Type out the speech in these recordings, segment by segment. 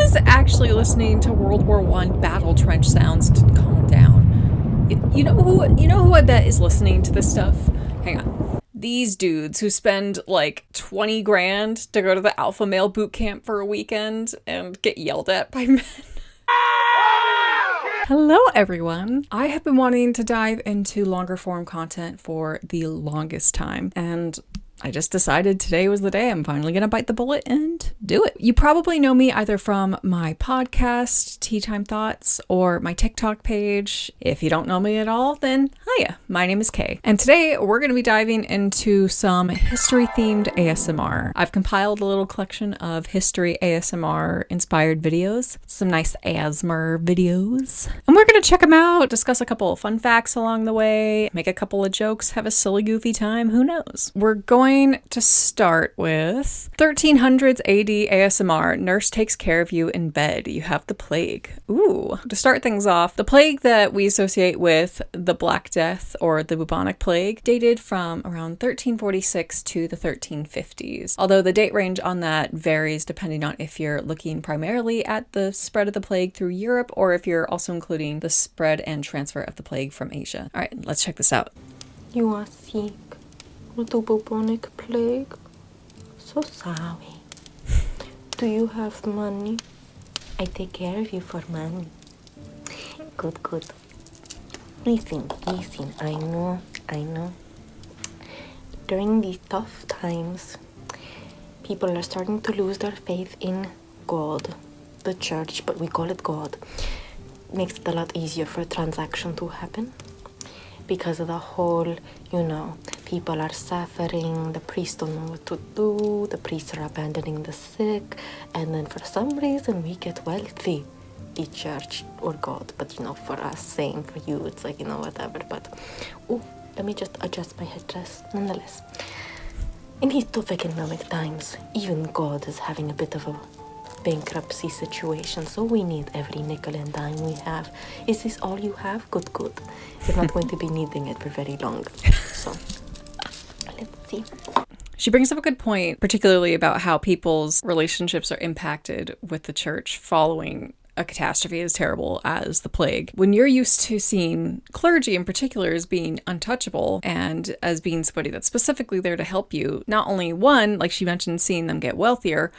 was actually listening to World War I battle trench sounds to calm down. You know who I bet is listening to this stuff? Hang on. These dudes who spend like 20 grand to go to the alpha male boot camp for a weekend and get yelled at by men. Hello everyone! I have been wanting to dive into longer form content for the longest time, and I just decided today was the day. I'm finally gonna bite the bullet and do it. You probably know me either from my podcast, Tea Time Thoughts, or my TikTok page. If you don't know me at all, then hiya, my name is Kay. And today we're gonna be diving into some history-themed ASMR. I've compiled a little collection of history ASMR inspired videos, some nice ASMR videos. And we're gonna check them out, discuss a couple of fun facts along the way, make a couple of jokes, have a silly goofy time, who knows? We're going to start with 1300s AD ASMR. Nurse takes care of you in bed. You have the plague. Ooh. To start things off, the plague that we associate with the Black Death or the Bubonic Plague dated from around 1346 to the 1350s. Although the date range on that varies depending on if you're looking primarily at the spread of the plague through Europe or if you're also including the spread and transfer of the plague from Asia. All right, let's check this out. You are sick with the bubonic plague. So sorry. Do you have money? I take care of you for money. Good, good. Listen, I know. During these tough times, people are starting to lose their faith in God, the church, but we call it God. Makes it a lot easier for a transaction to happen. Because of the whole, people are suffering, the priests don't know what to do, the priests are abandoning the sick, and then for some reason we get wealthy, the church or God. But for us, same for you, it's like, whatever. But, let me just adjust my headdress nonetheless. In these tough economic times, even God is having a bit of a bankruptcy situation, so we need every nickel and dime we have. Is this all you have? Good. You're not going to be needing it for very long. So, let's see. She brings up a good point, particularly about how people's relationships are impacted with the church following a catastrophe as terrible as the plague. When you're used to seeing clergy in particular as being untouchable and as being somebody that's specifically there to help you, not only one, like she mentioned, seeing them get wealthier,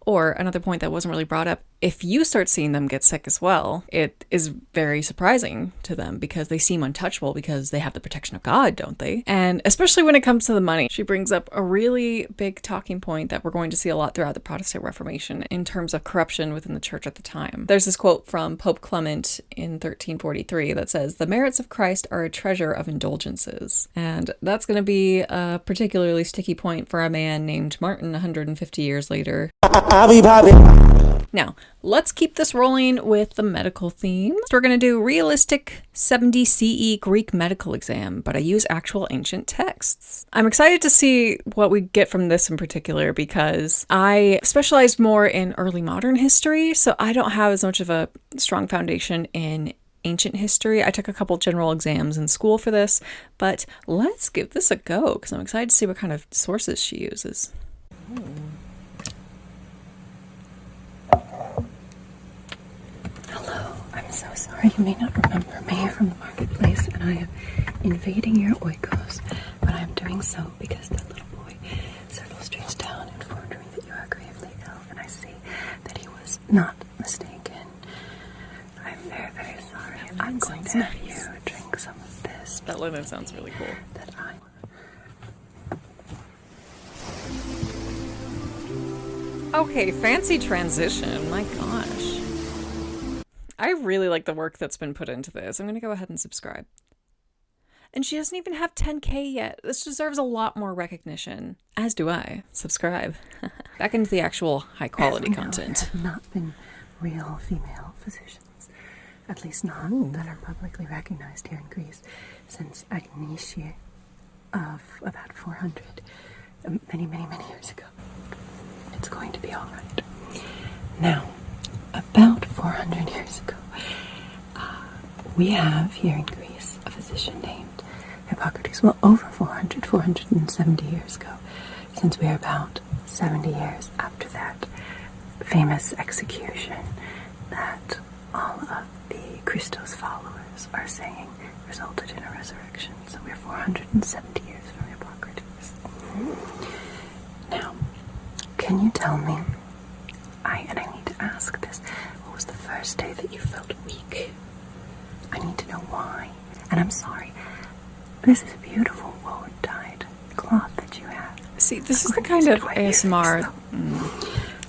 or another point that wasn't really brought up, if you start seeing them get sick as well, it is very surprising to them because they seem untouchable because they have the protection of God, don't they? And especially when it comes to the money, she brings up a really big talking point that we're going to see a lot throughout the Protestant Reformation in terms of corruption within the church at the time. There's this quote from Pope Clement in 1343 that says, "The merits of Christ are a treasure of indulgences." And that's going to be a particularly sticky point for a man named Martin 150 years later. Now, let's keep this rolling with the medical theme. So we're going to do realistic 70 CE Greek medical exam, but I use actual ancient texts. I'm excited to see what we get from this in particular because I specialized more in early modern history, so I don't have as much of a strong foundation in ancient history. I took a couple general exams in school for this, but let's give this a go because I'm excited to see what kind of sources she uses. I'm so sorry you may not remember me from the marketplace, and I am invading your oikos, but I am doing so because the little boy several streets down informed me that you are gravely ill, and I see that he was not mistaken. I'm very, very sorry. I'm going to have you drink some of this. That lemon sounds really cool. That Okay, fancy transition. My gosh. I really like the work that's been put into this. I'm going to go ahead and subscribe. And she doesn't even have 10K yet. This deserves a lot more recognition. As do I. Subscribe. Back into the actual high quality content. Have not been real female physicians, at least not that are publicly recognized here in Greece, since Agnesia of about 400, many years ago. It's going to be all right. Now, about 400 years ago, we have here in Greece a physician named Hippocrates. Well, over 470 years ago, since we are about 70 years after that famous execution that all of the Christos followers are saying resulted in a resurrection. So we're 470 years from Hippocrates. Now, can you tell me, and I need to ask this, what was the first day that you felt weak? I need to know why. And I'm sorry, this is a beautiful woad-dyed cloth that you have. See, this is the kind of ASMR.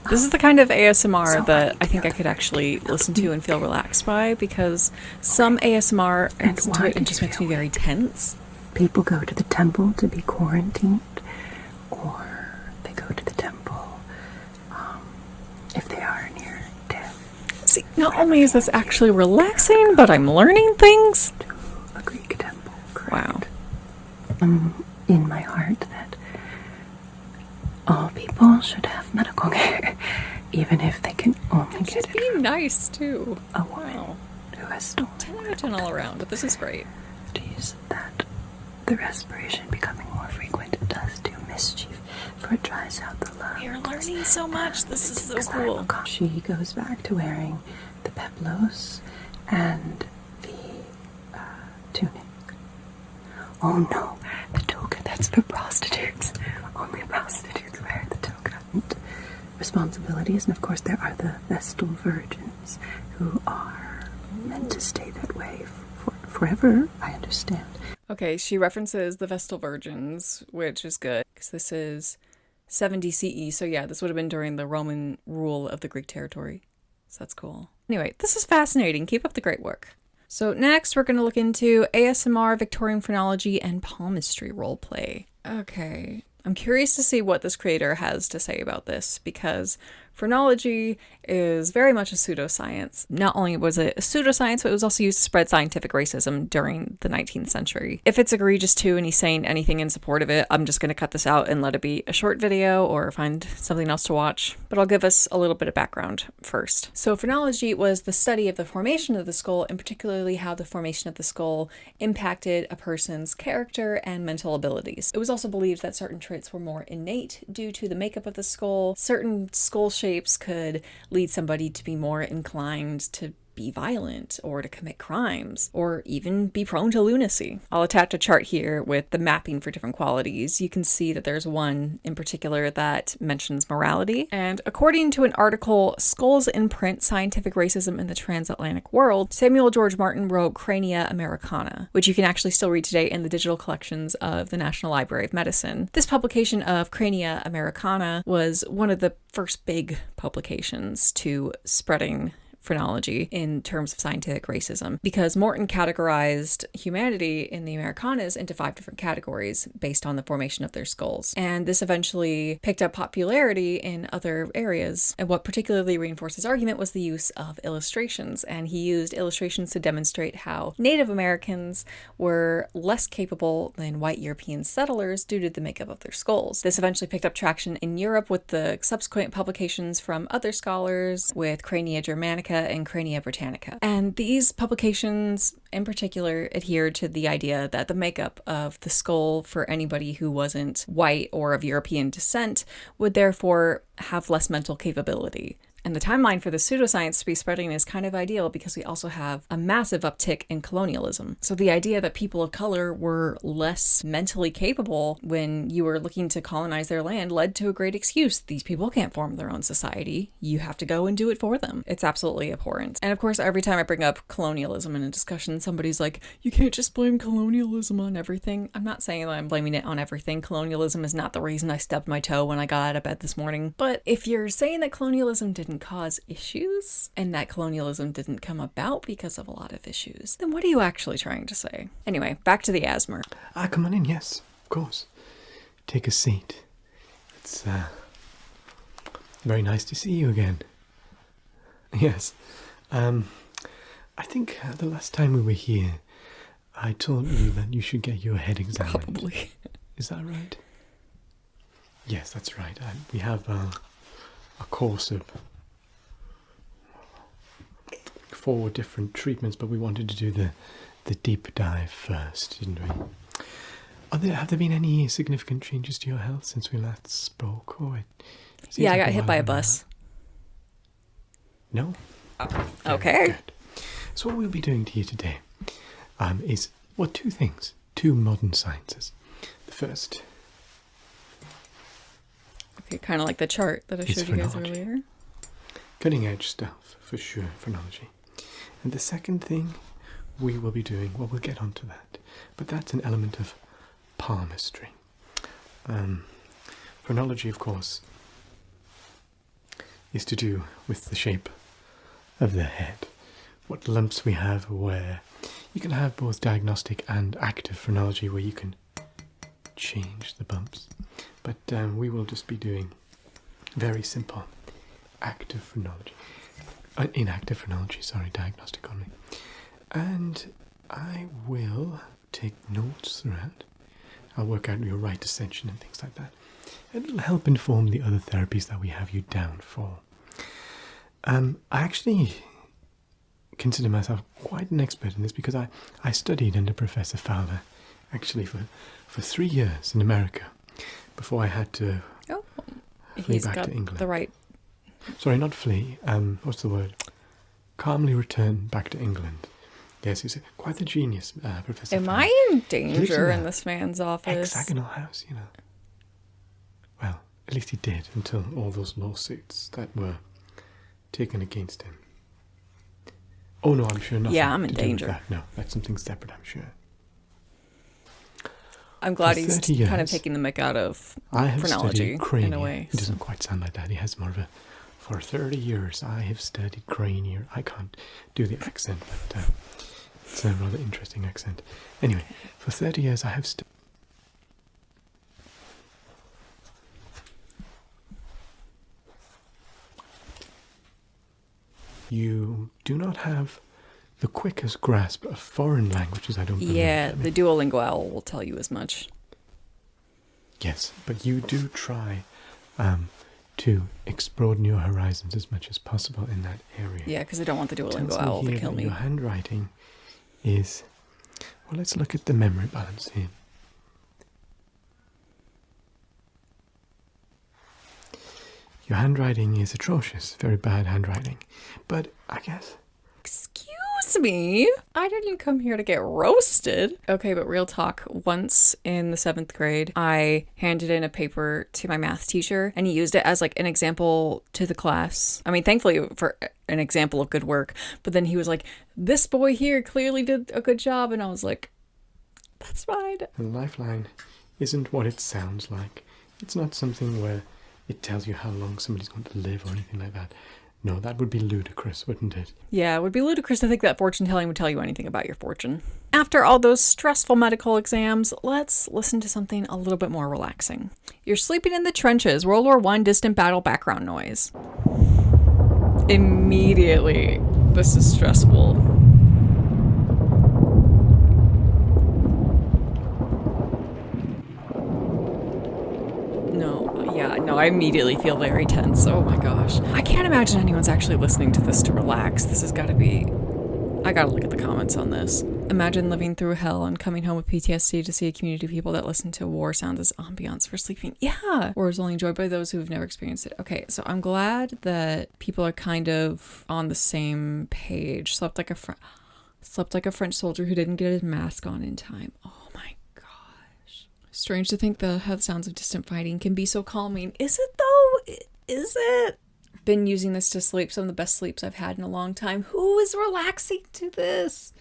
This is the kind of ASMR that I think I could actually listen to and feel relaxed by, because some ASMR, I listen to it and just makes me very tense. People go to the temple to be quarantined, or they go to the temple if they are near death. See, not only is this actually relaxing, but I'm learning things. To a Greek temple, correct? Wow. In my heart that all people should have medical care, even if they can only get it Be from nice, too. a woman who has stolen 10 out of 10 all around, but this is great. studies that the respiration becoming more frequent does do mischief, for it dries out the lungs. You're learning so much. This is so cool. She goes back to wearing the peplos and the tunic. Oh no, the toga, that's for prostitutes. Only prostitutes wear the toga. And responsibilities, and of course there are the Vestal Virgins who are meant to stay that way forever, I understand. Okay, she references the Vestal Virgins, which is good, because this is 70 CE, so yeah, this would have been during the Roman rule of the Greek territory. So that's cool. Anyway, this is fascinating. Keep up the great work. So next, we're going to look into ASMR, Victorian Phrenology, and palmistry roleplay. Okay, I'm curious to see what this creator has to say about this, because phrenology is very much a pseudoscience. Not only was it a pseudoscience, but it was also used to spread scientific racism during the 19th century. If it's egregious too and he's saying anything in support of it, I'm just going to cut this out and let it be a short video or find something else to watch. But I'll give us a little bit of background first. So phrenology was the study of the formation of the skull, and particularly how the formation of the skull impacted a person's character and mental abilities. It was also believed that certain traits were more innate due to the makeup of the skull. Certain skull shapes could lead somebody to be more inclined to be violent or to commit crimes or even be prone to lunacy. I'll attach a chart here with the mapping for different qualities. You can see that there's one in particular that mentions morality. And according to an article, Skulls in Print, Scientific Racism in the Transatlantic World, Samuel George Martin wrote Crania Americana, which you can actually still read today in the digital collections of the National Library of Medicine. This publication of Crania Americana was one of the first big publications to spreading phrenology in terms of scientific racism, because Morton categorized humanity in the Americanas into 5 different categories based on the formation of their skulls. And this eventually picked up popularity in other areas. And what particularly reinforced his argument was the use of illustrations. And he used illustrations to demonstrate how Native Americans were less capable than white European settlers due to the makeup of their skulls. This eventually picked up traction in Europe with the subsequent publications from other scholars with Crania Germanica and Crania Britannica. And these publications in particular adhered to the idea that the makeup of the skull for anybody who wasn't white or of European descent would therefore have less mental capability. And the timeline for the pseudoscience to be spreading is kind of ideal because we also have a massive uptick in colonialism. So the idea that people of color were less mentally capable when you were looking to colonize their land led to a great excuse. These people can't form their own society. You have to go and do it for them. It's absolutely abhorrent. And of course, every time I bring up colonialism in a discussion, somebody's like, you can't just blame colonialism on everything. I'm not saying that I'm blaming it on everything. Colonialism is not the reason I stubbed my toe when I got out of bed this morning. But if you're saying that colonialism didn't cause issues and that colonialism didn't come about because of a lot of issues, then what are you actually trying to say? Anyway, back to the asthma. Come on in, yes, of course. Take a seat. It's very nice to see you again. Yes. I think the last time we were here, I told you that you should get your head examined. Probably. Is that right? Yes, that's right. We have a course of 4 different treatments, but we wanted to do the deep dive first, didn't we? Have there been any significant changes to your health since we last spoke? Yeah, I got hit by a bus. No? Okay. Good. So what we'll be doing to you today is, well, two things. Two modern sciences. The first Okay, kind of like the chart that I is showed you guys phrenology. earlier. Cutting edge stuff, for sure, phrenology. And the second thing we will be doing, well, we'll get onto that, but that's an element of palmistry. Phrenology, of course, is to do with the shape of the head, what lumps we have where. You can have both diagnostic and active phrenology where you can change the bumps, but we will just be doing very simple active phrenology. Inactive phrenology, sorry, diagnostic only. And I will take notes throughout. I'll work out your right ascension and things like that. And it'll help inform the other therapies that we have you down for. I actually consider myself quite an expert in this because I studied under Professor Fowler actually for 3 years in America before I had to flee He's back got to England. the right. Sorry, not flee. What's the word? Calmly return back to England. Yes, he's quite the genius, Professor. Am Fowler. I in He lives danger in in this man's office? hexagonal house, you know. Well, at least he did until all those lawsuits that were taken against him. Oh no, I'm sure nothing. Yeah, I'm in to do with danger. that. No, that's something separate, I'm sure. I'm glad For he's 30 kind of years, taking the mick out of I have phrenology studied crania. in a way. He doesn't quite sound like that. He has more of a. For 30 years, I have studied crania. I can't do the accent, but it's a rather interesting accent. Anyway, for 30 years, I have studied. You do not have the quickest grasp of foreign languages, I don't believe. Yeah, I mean, the Duolingo owl will tell you as much. yes, but you do try to broaden your horizons as much as possible in that area. Yeah, because I don't want the Tells Duolingo me owl to here kill that me. Your handwriting is. Well, let's look at the memory balance here. Your handwriting is atrocious, very bad handwriting. But I guess. Excuse me? I didn't come here to get roasted. Okay, but real talk. Once in the 7th grade, I handed in a paper to my math teacher and he used it as like an example to the class. I mean, thankfully for an example of good work. But then he was like, this boy here clearly did a good job. And I was like, that's fine. A lifeline isn't what it sounds like. It's not something where it tells you how long somebody's going to live or anything like that. No, that would be ludicrous, wouldn't it? Yeah, it would be ludicrous to think that fortune telling would tell you anything about your fortune. After all those stressful medical exams, let's listen to something a little bit more relaxing. You're sleeping in the trenches, World War I distant battle background noise. Immediately, this is stressful. No, I immediately feel very tense. Oh my gosh. I can't imagine anyone's actually listening to this to relax. This has got to be... I gotta look at the comments on this. Imagine living through hell and coming home with PTSD to see a community of people that listen to war sounds as ambiance for sleeping. Yeah! War is only enjoyed by those who've never experienced it. Okay, so I'm glad that people are kind of on the same page. Slept like a French soldier who didn't get his mask on in time. Oh my gosh. Strange to think how the sounds of distant fighting can be so calming. Is it though? Is it? Been using this to sleep. Some of the best sleeps I've had in a long time. Who is relaxing to this?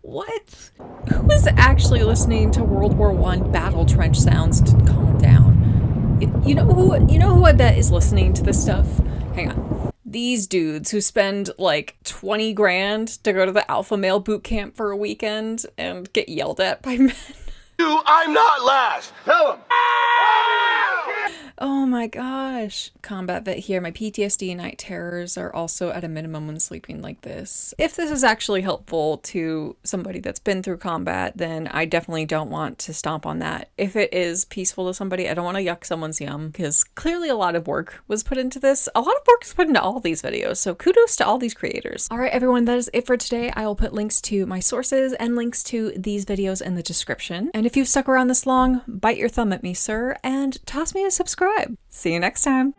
What? Who is actually listening to World War I battle trench sounds to calm down? You know who I bet is listening to this stuff? Hang on. These dudes who spend like 20 grand to go to the alpha male boot camp for a weekend and get yelled at by men. I'm not last. Tell him. Oh my gosh. Combat vet here. My PTSD and night terrors are also at a minimum when sleeping like this. If this is actually helpful to somebody that's been through combat, then I definitely don't want to stomp on that. If it is peaceful to somebody, I don't want to yuck someone's yum because clearly a lot of work was put into this. A lot of work is put into all these videos, so kudos to all these creators. All right, everyone, that is it for today. I will put links to my sources and links to these videos in the description. And if you've stuck around this long, bite your thumb at me, sir, and toss me a subscribe. See you next time.